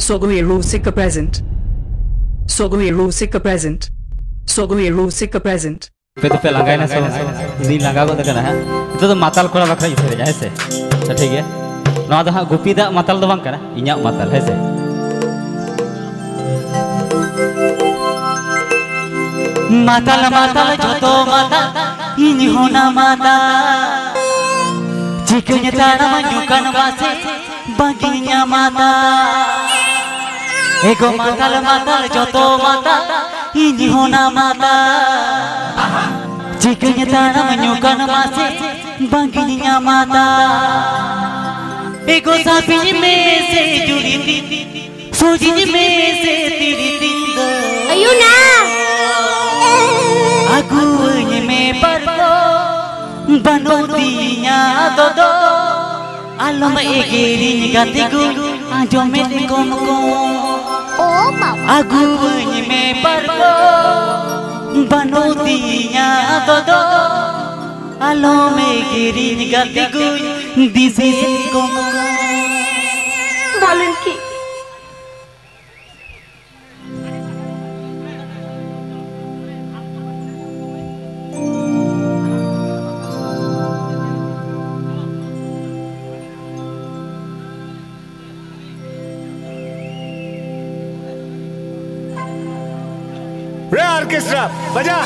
Sogoe Rusika present. Sogoe Rusika present. Sogoe Rusika present. पे लंगाई ना सब नी लंगा को देखना है तो माताल कोड़ा बखरा इसे जाए से तो ठीक है नवा दा गुपी दा माताल दो बांग करना इन्या माताल है से माताल माताल जो तो माता इन्हीं होना माता चिकन्या तारा मनुकन वासे बागिया माता एको माताल माताल जो तो माता इन्हीं होना माता चिकन्या तारा मनुकन वासे बागिया माता एको सापिनी में से जुड़ी थी सोचिनी में से तेरी थी अयो ना अगुने में परको बनोतिया दो आलम एगेरी गतिगु आजो में कोमको ओ मामा अगुने में परको बनोतिया दो आलम एगेरी गतिगु दिसे कोमको बोलन की रे ऑर्केस्ट्रा बजा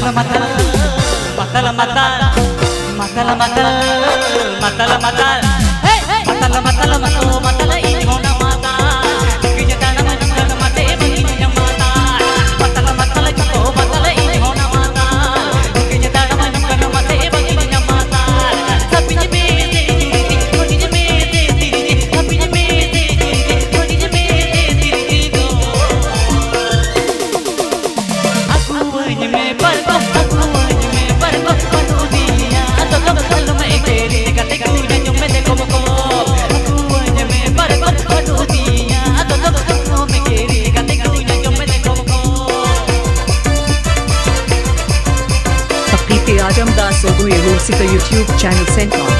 matala matala matala matala matala matala matala matala matala matala ini hona mata kinya tanam manjana mate begini mata matala matala jo matala ini hona mata kinya tanam manjana mate begini mata sapine me de kodine me de sapine me de kodine me de do aku ini me parko aku ini me parko panu dia atau kalau me kere kate kunya nyume de como Ajamdas Sogoe Rusika YouTube channel sent on.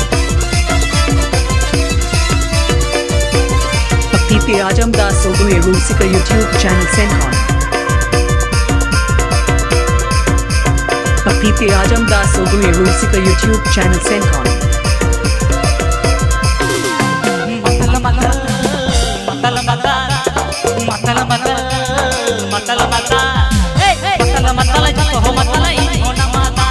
Pakti Ajamdas Sogoe Rusika YouTube channel sent on. Pakti Ajamdas Sogoe Rusika YouTube channel sent on. Matala matala matala matala matala matala matala hey matala matala jo ho matala ini hona mata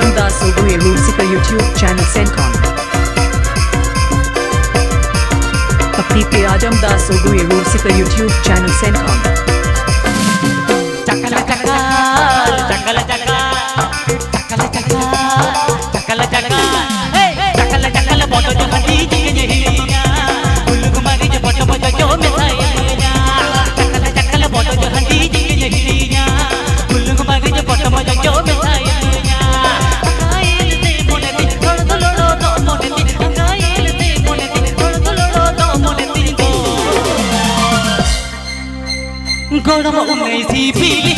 Ajamdas Sogoe Rusika YouTube channel Sencon. Apni pe Ajamdas Sogoe Rusika YouTube channel Sencon. Chakala chakala, chakala chakala, chakala chakala, chakala chakala. Hey, chakala chakala, boto jo handi jinge hiliya. Ullu kumari jo boto boto jo mesaiya. Chakala chakala, boto jo handi jinge hiliya. Ullu kumari jo boto boto jo mesaiya. Angail te moneti, thod lolo do moneti. Angail te moneti, thod lolo do moneti go. Goram unai si feel.